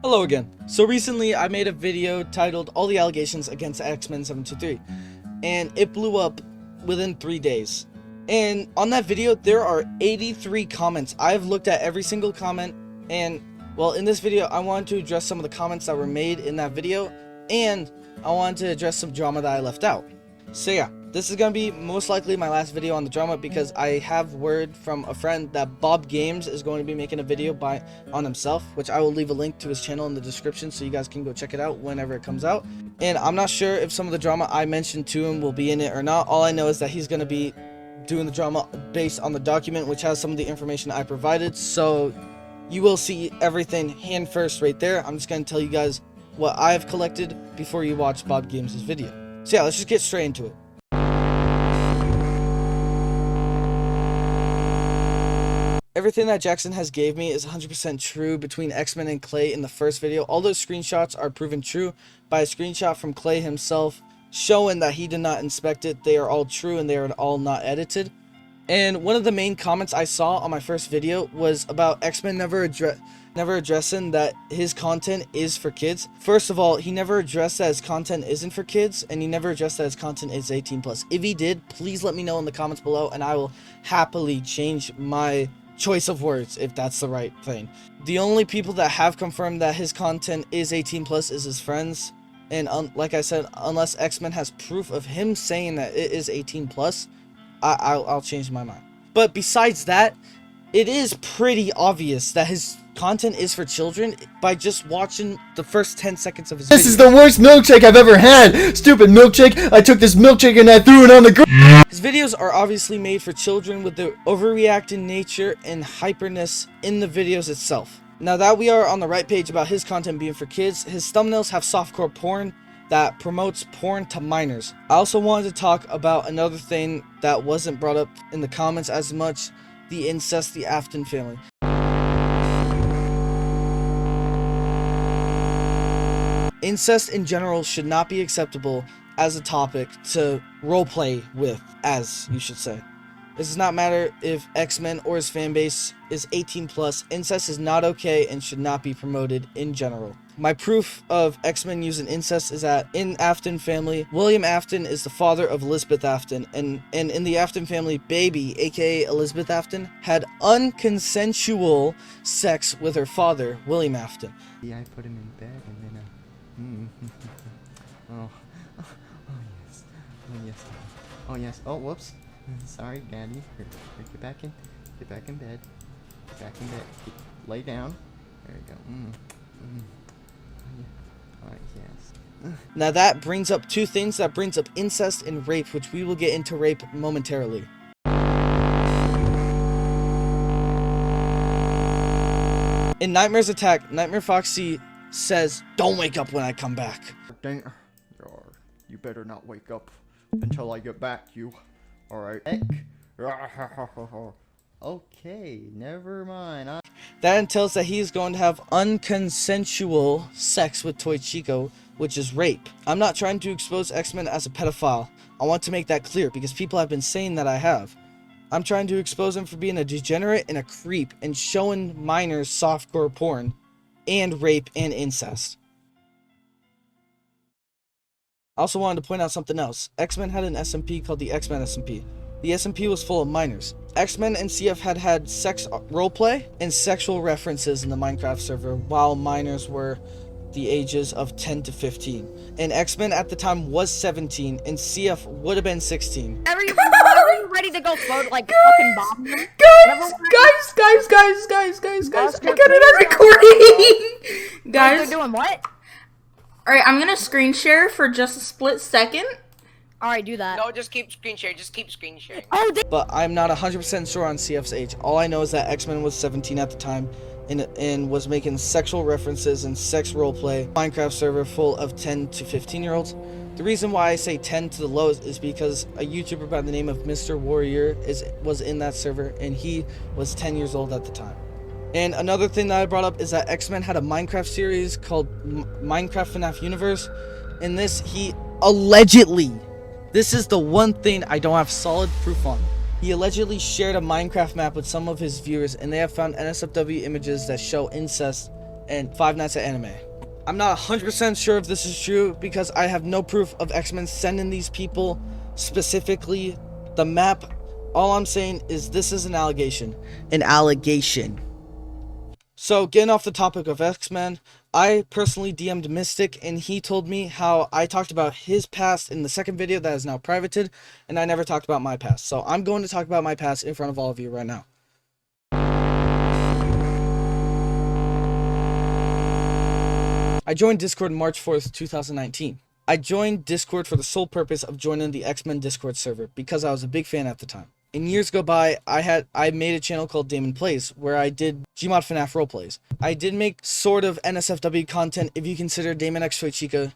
Hello again. So recently I made a video titled All the Allegations Against X-Men 723, and it blew up within 3 days. And on that video there are 83 comments. I've looked at every single comment, and well, in this video I wanted to address some of the comments that were made in that video, and I wanted to address some drama that I left out. So yeah, this is gonna be most likely my last video on the drama, because I have word from a friend that Bob Games is going to be making a video on himself, which I will leave a link to his channel in the description so you guys can go check it out whenever it comes out. And I'm not sure if some of the drama I mentioned to him will be in it or not. All I know is that he's gonna be doing the drama based on the document, which has some of the information I provided, so you will see everything hand first right there. I'm just gonna tell you guys what I've collected before you watch Bob Games' video. So yeah, let's just get straight into it. Everything that Jackson has gave me is 100% true between X-Men and Clay in the first video. All those screenshots are proven true by a screenshot from Clay himself showing that he did not inspect it. They are all true and they are all not edited. And one of the main comments I saw on my first video was about X-Men never addressing that his content is for kids. First of all, he never addressed that his content isn't for kids, and he never addressed that his content is 18+. If he did, please let me know in the comments below, and I will happily change my choice of words if that's the right thing. The only people that have confirmed that his content is 18+ is his friends, and like I said, unless X-Men has proof of him saying that it is 18+, I'll change my mind. But besides that, it is pretty obvious that his content is for children by just watching the first 10 seconds of his video. This is the worst milkshake I've ever had! Stupid milkshake! I took this milkshake and I threw it on the ground! His videos are obviously made for children with the overreacting nature and hyperness in the videos itself. Now that we are on the right page about his content being for kids, his thumbnails have softcore porn that promotes porn to minors. I also wanted to talk about another thing that wasn't brought up in the comments as much: the incest, the Afton family. Incest in general should not be acceptable as a topic to roleplay with, as you should say. This does not matter if X-Men or his fanbase is 18+, incest is not okay and should not be promoted in general. My proof of X-Men using incest is that in Afton family, William Afton is the father of Elizabeth Afton, and in the Afton family, Baby, aka Elizabeth Afton, had unconsensual sex with her father, William Afton. Yeah, I put him in bed and then oh yes. Oh yes. Oh yes. Oh whoops. Sorry, Daddy. Get back in. Get back in bed. Get back in bed. Lay down. There you go. Alright, yes. Now that brings up two things. That brings up incest and rape, which we will get into rape momentarily. In Nightmare's attack, Nightmare Foxy says, "Don't wake up when I come back." Dang. You better not wake up until I get back, you. Alright. Okay, never mind. That entails that he is going to have unconsensual sex with Toy Chico, which is rape. I'm not trying to expose X-Men as a pedophile. I want to make that clear because people have been saying that I have. I'm trying to expose him for being a degenerate and a creep and showing minors softcore porn and rape and incest. I also wanted to point out something else. X-Men had an SMP called the X-Men SMP. The SMP was full of minors. X-Men and CF had sex roleplay and sexual references in the Minecraft server while minors were the ages of 10 to 15. And X-Men at the time was 17 and CF would have been 16. Are you ready to go float like fucking bomb? Guys, I got it on recording. Guys, They're doing what? alright, I'm gonna screen share for just a split second. Alright, do that. No, just keep screen sharing. Just keep screen sharing. Oh, But I'm not 100% sure on CF's age. All I know is that X-Men was 17 at the time and was making sexual references and sex roleplay. Minecraft server full of 10 to 15 year olds. The reason why I say 10 to the lowest is because a YouTuber by the name of Mr. Warrior was in that server, and he was 10 years old at the time. And another thing that I brought up is that X-Men had a Minecraft series called Minecraft FNAF Universe. In this, he allegedly, this is the one thing I don't have solid proof on, He allegedly shared a Minecraft map with some of his viewers, and they have found NSFW images that show incest and Five Nights at Anime. I'm not 100% sure if this is true because I have no proof of X-Men sending these people specifically the map. All I'm saying is this is an allegation. An allegation. So, getting off the topic of X-Men, I personally DM'd Mystic, and he told me how I talked about his past in the second video that is now privated, and I never talked about my past. So, I'm going to talk about my past in front of all of you right now. I joined Discord March 4th, 2019. I joined Discord for the sole purpose of joining the X-Men Discord server because I was a big fan at the time. In years go by, I made a channel called Damon Plays where I did Gmod FNAF roleplays. I did make sort of NSFW content if you consider Damon X Toy Chica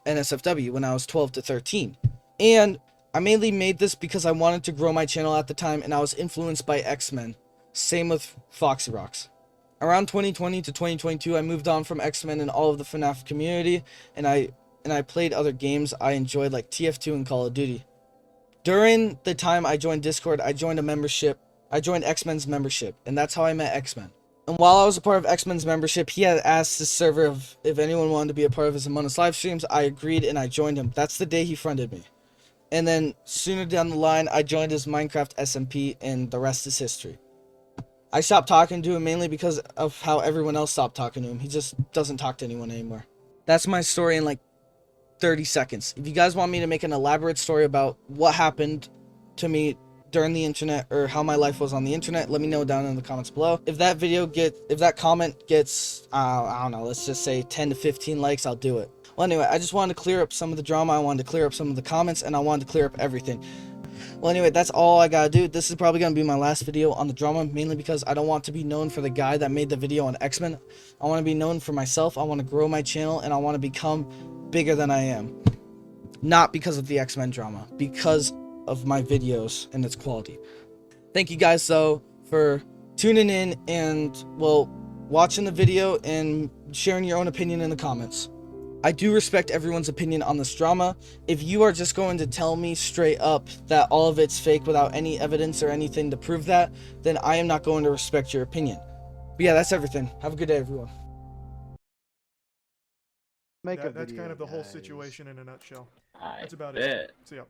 NSFW when I was 12 to 13. And I mainly made this because I wanted to grow my channel at the time and I was influenced by X-Men. Same with Foxy Rocks. Around 2020 to 2022, I moved on from X-Men and all of the FNAF community, and I played other games I enjoyed like TF2 and Call of Duty. During the time I joined Discord, I joined a membership. I joined X-Men's membership, and that's how I met X-Men. And while I was a part of X-Men's membership, he had asked the server if anyone wanted to be a part of his Among Us live streams. I agreed, and I joined him. That's the day he friended me. And then sooner down the line, I joined his Minecraft SMP, and the rest is history. I stopped talking to him mainly because of how everyone else stopped talking to him. He just doesn't talk to anyone anymore. That's my story in like 30 seconds. If you guys want me to make an elaborate story about what happened to me during the internet or how my life was on the internet, let me know down in the comments below. If that comment gets, I don't know, let's just say 10 to 15 likes, I'll do it. Well, anyway, I just wanted to clear up some of the drama. I wanted to clear up some of the comments, and I wanted to clear up everything. Well, anyway, that's all I gotta do. This is probably gonna be my last video on the drama, mainly because I don't want to be known for the guy that made the video on X-Men. I want to be known for myself. I want to grow my channel, and I want to become bigger than I am. Not because of the X-Men drama, because of my videos and its quality. Thank you guys, though, for tuning in and, well, watching the video and sharing your own opinion in the comments. I do respect everyone's opinion on this drama. If you are just going to tell me straight up that all of it's fake without any evidence or anything to prove that, then I am not going to respect your opinion. But yeah, that's everything. Have a good day, everyone. That's kind of the whole guys. situation in a nutshell. I That's about bet. it. See ya.